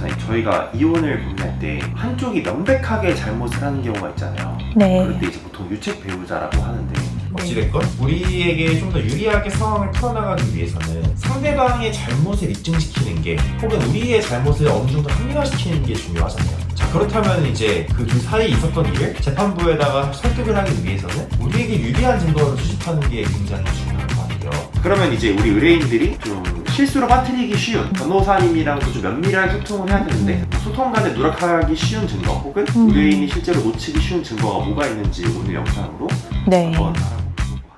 변호사님, 저희가 이혼을 고민할 때 한쪽이 명백하게 잘못을 하는 경우가 있잖아요. 네. 그럴 때 이제 보통 유책 배우자라고 하는데, 어찌됐건 우리에게 좀 더 유리하게 상황을 풀어나가기 위해서는 상대방의 잘못을 입증시키는 게, 혹은 우리의 잘못을 어느 정도 합리화시키는 게 중요하잖아요. 자, 그렇다면 이제 그 둘 사이에 있었던 일을 재판부에다가 설득을 하기 위해서는 우리에게 유리한 증거를 수집하는 게 굉장히 중요한 것 같아요. 그러면 이제 우리 의뢰인들이 좀 실수로 빠뜨리기 쉬운 변호사님이랑도 좀 면밀하게 소통을 해야 되는데, 소통 간에 누락하기 쉬운 증거, 혹은 의뢰인이 실제로 놓치기 쉬운 증거가 뭐가 있는지 오늘 영상으로 네. 한번 알아보도록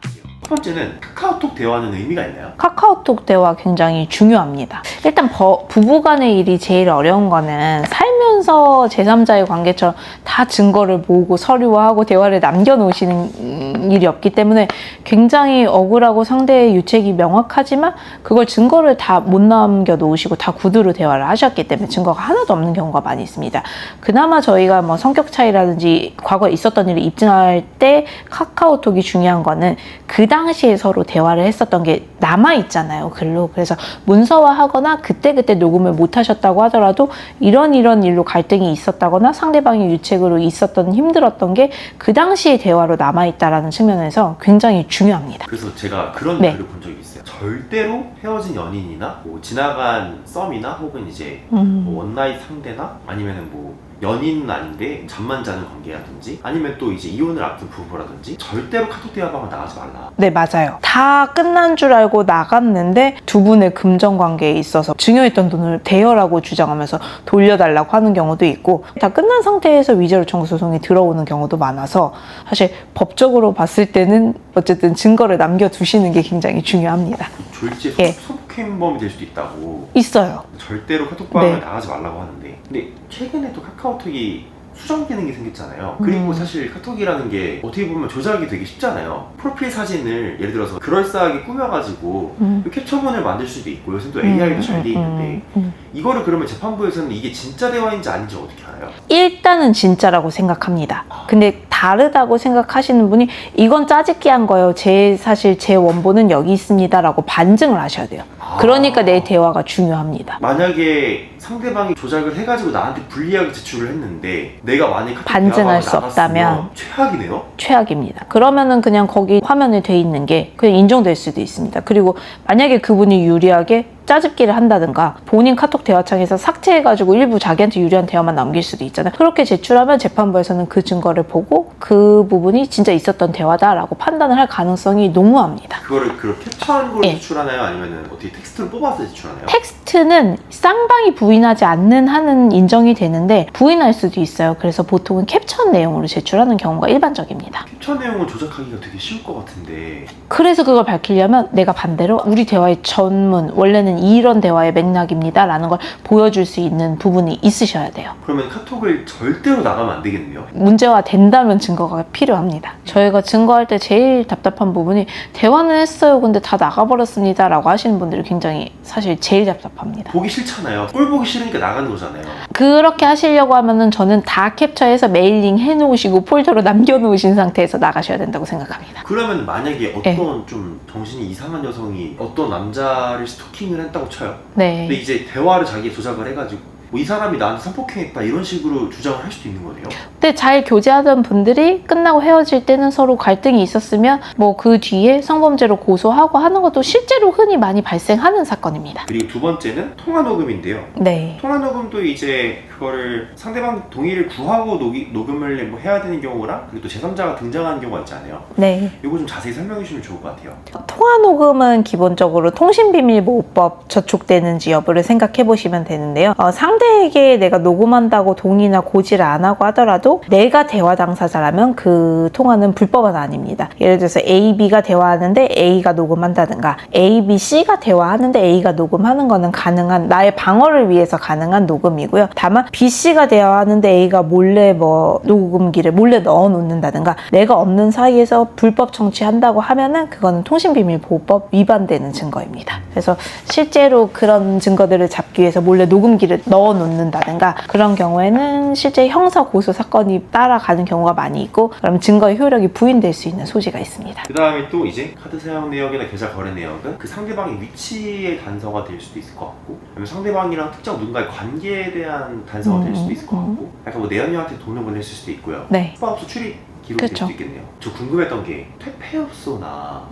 할게요. 첫 번째는 카카오톡 대화는 의미가 있나요? 카카오톡 대화 굉장히 중요합니다. 일단 부부간의 일이 제일 어려운 거는 살면서 제3자의 관계처럼 다 증거를 모으고 서류화하고 대화를 남겨놓으시는 일이 없기 때문에 굉장히 억울하고 상대의 유책이 명확하지만 그걸 증거를 다 못 남겨놓으시고 다 구두로 대화를 하셨기 때문에 증거가 하나도 없는 경우가 많이 있습니다. 그나마 저희가 뭐 성격 차이라든지 과거에 있었던 일을 입증할 때 카카오톡이 중요한 거는 그 당시에 서로 대화를 했었던 게 남아있잖아요, 글로. 그래서 문서화하거나 그때그때 녹음을 못 하셨다고 하더라도 이런 일로 갈등이 있었다거나 상대방의 유책으로 있었던 힘들었던 게 그 당시의 대화로 남아있다라는 측면에서 굉장히 중요합니다. 그래서 제가 그런 네. 글을 본 적이 있어요. 절대로 헤어진 연인이나 뭐 지나간 썸이나 혹은 이제 뭐 원나잇 상대나 아니면은 뭐 연인은 아닌데 잠만 자는 관계라든지 아니면 또 이제 이혼을 앞둔 부부라든지 절대로 카톡 대화방을 나가지 말라. 네, 맞아요. 다 끝난 줄 알고 나갔는데 두 분의 금전 관계에 있어서 증여했던 돈을 대여라고 주장하면서 돌려달라고 하는 경우도 있고, 다 끝난 상태에서 위자료 청구 소송이 들어오는 경우도 많아서 사실 법적으로 봤을 때는 어쨌든 증거를 남겨두시는 게 굉장히 중요합니다. 졸지에 예. 성폭행범이 될 수도 있다고. 있어요. 절대로 카톡방을 네. 나가지 말라고 하는데, 근데 최근에 또 카카오톡이 수정 기능이 생겼잖아요. 그리고 사실 카톡이라는 게 어떻게 보면 조작이 되게 쉽잖아요. 프로필 사진을 예를 들어서 그럴싸하게 꾸며가지고 캡처본을 만들 수도 있고, 요즘 또 AI도 잘 돼 있는데 이거를 그러면 재판부에서는 이게 진짜 대화인지 아닌지 어떻게 알아요? 일단은 진짜라고 생각합니다. 근데 다르다고 생각하시는 분이 이건 짜집기 한 거예요, 사실 제 원본은 여기 있습니다 라고 반증을 하셔야 돼요. 그러니까 내 대화가 중요합니다. 만약에 상대방이 조작을 해가지고 나한테 불리하게 제출을 했는데 내가 만약에 카톡 반증할 대화방을 수 없다면 나갔으면 최악이네요? 최악입니다. 그러면은 그냥 거기 화면에 돼 있는 게 그냥 인정될 수도 있습니다. 그리고 만약에 그분이 유리하게 짜집기를 한다든가 본인 카톡 대화창에서 삭제해가지고 일부 자기한테 유리한 대화만 남길 수도 있잖아요. 그렇게 제출하면 재판부에서는 그 증거를 보고 그 부분이 진짜 있었던 대화다라고 판단을 할 가능성이 농후합니다. 그거를 캡처한 걸로 예. 제출하나요? 아니면 어떻게 텍스트를 뽑아서 제출하나요? 텍스트는 쌍방이 부인하지 않는 한은 인정이 되는데 부인할 수도 있어요. 그래서 보통은 캡처한 내용으로 제출하는 경우가 일반적입니다. 캡처 내용을 조작하기가 되게 쉬울 것 같은데. 그래서 그걸 밝히려면 내가 반대로 우리 대화의 전문, 원래는 이런 대화의 맥락입니다 라는 걸 보여줄 수 있는 부분이 있으셔야 돼요. 그러면 카톡을 절대로 나가면 안 되겠네요. 문제화 된다면 증거가 필요합니다. 저희가 증거할 때 제일 답답한 부분이 대화는 했어요, 근데 다 나가버렸습니다 라고 하시는 분들이 굉장히 사실 제일 답답합니다. 보기 싫잖아요. 꼴 보기 싫으니까 나가는 거잖아요. 그렇게 하시려고 하면은 저는 다 캡처해서 메일링 해놓으시고 폴더로 남겨놓으신 상태에서 나가셔야 된다고 생각합니다. 그러면 만약에 어떤 좀 정신이 이상한 여성이 어떤 남자를 스토킹을 했다고 쳐요. 네. 근데 이제 대화를 자기 조작을 해가지고 뭐 이 사람이 나한테 성폭행했다 이런 식으로 주장을 할 수도 있는 거네요. 근데 잘 교제하던 분들이 끝나고 헤어질 때는 서로 갈등이 있었으면 뭐 그 뒤에 성범죄로 고소하고 하는 것도 실제로 흔히 많이 발생하는 사건입니다. 그리고 두 번째는 통화 녹음인데요. 네. 통화 녹음도 이제 그거를 상대방 동의를 구하고 녹음을 뭐 해야 되는 경우랑, 그리고 또 제3자가 등장하는 경우가 있잖아요. 네. 이거 좀 자세히 설명해 주시면 좋을 것 같아요. 통화 녹음은 기본적으로 통신비밀보호법 저촉되는지 여부를 생각해 보시면 되는데요. 상대에게 내가 녹음한다고 동의나 고지를 안 하고 하더라도 내가 대화 당사자라면 그 통화는 불법은 아닙니다. 예를 들어서 A, B가 대화하는데 A가 녹음한다든가 A, B, C가 대화하는데 A가 녹음하는 거는 가능한, 나의 방어를 위해서 가능한 녹음이고요. 다만 B, C가 대화하는데 A가 몰래 뭐 녹음기를 몰래 넣어 놓는다든가 내가 없는 사이에서 불법 청취한다고 하면은 그거는 통신비밀보호법 위반되는 증거입니다. 그래서 실제로 그런 증거들을 잡기 위해서 몰래 녹음기를 넣어 넣어놓는다든가 그런 경우에는 실제 형사 고소 사건이 따라가는 경우가 많이 있고 그럼 증거의 효력이 부인될 수 있는 소지가 있습니다. 그 다음에 또 이제 카드 사용 내역이나 계좌 거래 내역은 그 상대방의 위치의 단서가 될 수도 있을 것 같고, 아니면 상대방이랑 특정 누군가의 관계에 대한 단서가 될 수도 있을 것 같고, 약간 뭐 내연녀한테 돈을 보냈을 수도 있고요. 네. 숙박업소 출입 기록이 될 그쵸. 수도 있겠네요. 저 궁금했던 게 퇴폐업소나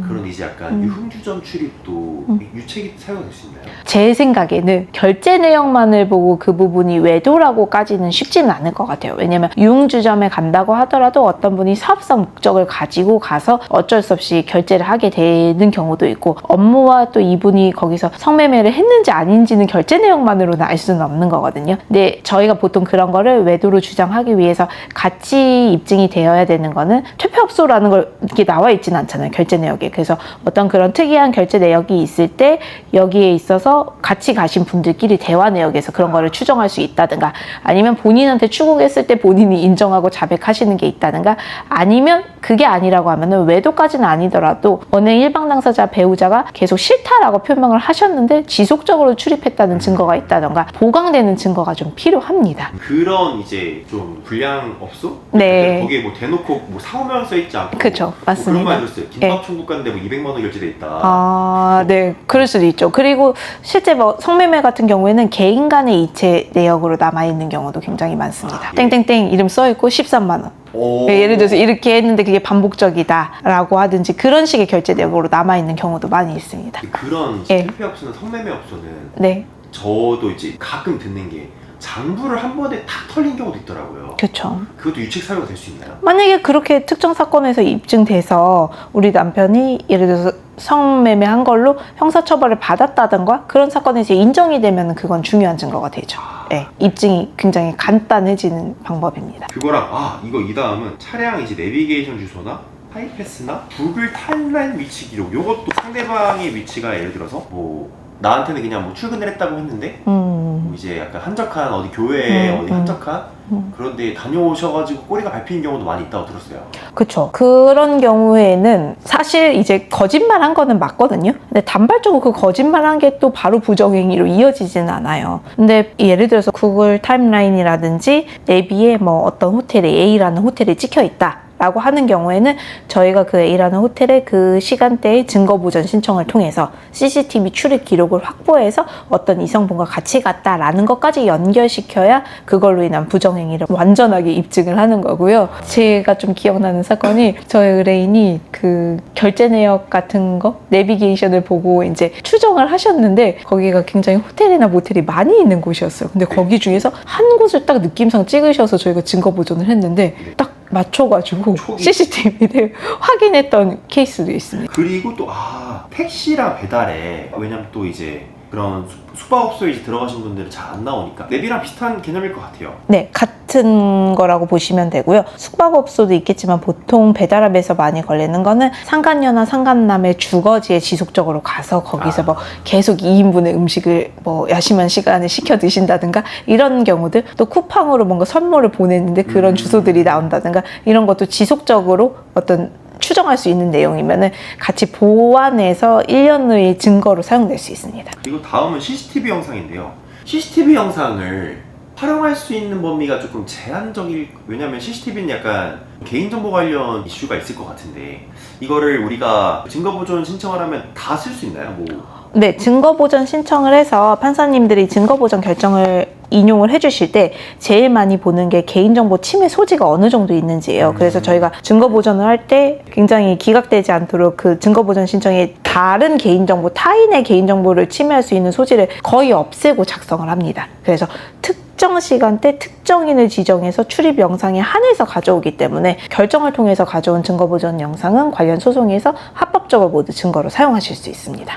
그런 이제 약간 유흥주점 출입도 유책이 사용될 수 있나요? 제 생각에는 결제 내역만을 보고 그 부분이 외도라고까지는 쉽지는 않을 것 같아요. 왜냐면 유흥주점에 간다고 하더라도 어떤 분이 사업성 목적을 가지고 가서 어쩔 수 없이 결제를 하게 되는 경우도 있고, 업무와 또 이분이 거기서 성매매를 했는지 아닌지는 결제 내역만으로는 알 수는 없는 거거든요. 근데 저희가 보통 그런 거를 외도로 주장하기 위해서 같이 입증이 되어야 되는 거는 퇴폐업소라는 걸 이렇게 나와 있지는 않잖아요, 결제 내역에. 그래서 어떤 그런 특이한 결제 내역이 있을 때 여기에 있어서 같이 가신 분들끼리 대화 내역에서 그런 거를 추정할 수 있다든가, 아니면 본인한테 추궁했을 때 본인이 인정하고 자백하시는 게 있다든가, 아니면 그게 아니라고 하면은 외도까지는 아니더라도 원래 일방 당사자 배우자가 계속 싫다라고 표명을 하셨는데 지속적으로 출입했다는 증거가 있다던가 보강되는 증거가 좀 필요합니다. 그런 이제 좀 불량업소? 네. 거기에 뭐 대놓고 뭐 상호명 써있지 않고 그쵸, 뭐 맞습니다. 그런 말 들었어요. 김밥 천국 갔는데 뭐 200만 원 결제돼 있다. 아, 네. 그럴 수도 있죠. 그리고 실제 뭐 성매매 같은 경우에는 개인 간의 이체 내역으로 남아있는 경우도 굉장히 많습니다. 예. 땡땡땡 이름 써있고 13만 원. 오. 네, 예를 들어서 이렇게 했는데 그게 반복적이다라고 하든지 그런 식의 결제 내역으로 남아있는 경우도 많이 있습니다. 그런 예. 퇴폐업소나 성매매업소는 네. 저도 이제 가끔 듣는 게 장부를 한 번에 탁 털린 경우도 있더라고요. 그렇죠. 그것도 유책 사유가 될 수 있나요? 만약에 그렇게 특정 사건에서 입증돼서 우리 남편이 예를 들어서 성매매한 걸로 형사처벌을 받았다던가 그런 사건에서 인정이 되면 그건 중요한 증거가 되죠. 네, 입증이 굉장히 간단해지는 방법입니다. 그거랑 이거 이 다음은 차량 이제 내비게이션 주소나 하이패스나 구글 타임라인 위치 기록, 요것도 상대방의 위치가 예를 들어서 뭐 나한테는 그냥 뭐 출근을 했다고 했는데 뭐 이제 약간 한적한 어디 교회에 어디 한적한 그런데 다녀오셔가지고 꼬리가 밟히는 경우도 많이 있다고 들었어요. 그렇죠. 그런 경우에는 사실 이제 거짓말한 거는 맞거든요. 근데 단발적으로 그 거짓말한 게 또 바로 부정행위로 이어지지는 않아요. 근데 예를 들어서 구글 타임라인이라든지 내비에 뭐 어떤 호텔에 A라는 호텔이 찍혀 있다 라고 하는 경우에는 저희가 그 A라는 호텔의 그 시간대의 증거보전 신청을 통해서 CCTV 출입 기록을 확보해서 어떤 이성분과 같이 갔다라는 것까지 연결시켜야 그걸로 인한 부정행위를 완전하게 입증을 하는 거고요. 제가 좀 기억나는 사건이 저희 의뢰인이 그 결제 내역 같은 거 내비게이션을 보고 이제 추정을 하셨는데 거기가 굉장히 호텔이나 모텔이 많이 있는 곳이었어요. 근데 거기 중에서 한 곳을 딱 느낌상 찍으셔서 저희가 증거보전을 했는데 딱 맞춰가지고 CCTV를 확인했던 케이스도 있습니다. 그리고 또 택시랑 배달에, 왜냐면 또 이제 그런 숙박업소에 이제 들어가신 분들은 잘 안 나오니까 내비랑 비슷한 개념일 것 같아요. 네, 같은 거라고 보시면 되고요. 숙박업소도 있겠지만 보통 배달앱에서 많이 걸리는 거는 상간녀나 상간남의 주거지에 지속적으로 가서 거기서 뭐 계속 2인분의 음식을 뭐 야심한 시간에 시켜 드신다든가 이런 경우들, 또 쿠팡으로 뭔가 선물을 보냈는데 그런 주소들이 나온다든가 이런 것도 지속적으로 어떤 추정할 수 있는 내용이면은 같이 보완해서 1년의 증거로 사용될 수 있습니다. 그리고 다음은 CCTV 영상인데요. CCTV 영상을 활용할 수 있는 범위가 조금 제한적일, 왜냐면 CCTV는 약간 개인정보 관련 이슈가 있을 것 같은데 이거를 우리가 증거보존 신청을 하면 다 쓸 수 있나요? 네, 증거보전 신청을 해서 판사님들이 증거보전 결정을 인용을 해주실 때 제일 많이 보는 게 개인정보 침해 소지가 어느 정도 있는지예요. 그래서 저희가 증거보전을 할 때 굉장히 기각되지 않도록 그 증거보전 신청에 다른 개인정보, 타인의 개인정보를 침해할 수 있는 소지를 거의 없애고 작성을 합니다. 그래서 특정 시간대 특정인을 지정해서 출입 영상에 한해서 가져오기 때문에 결정을 통해서 가져온 증거보전 영상은 관련 소송에서 합법적으로 모두 증거로 사용하실 수 있습니다.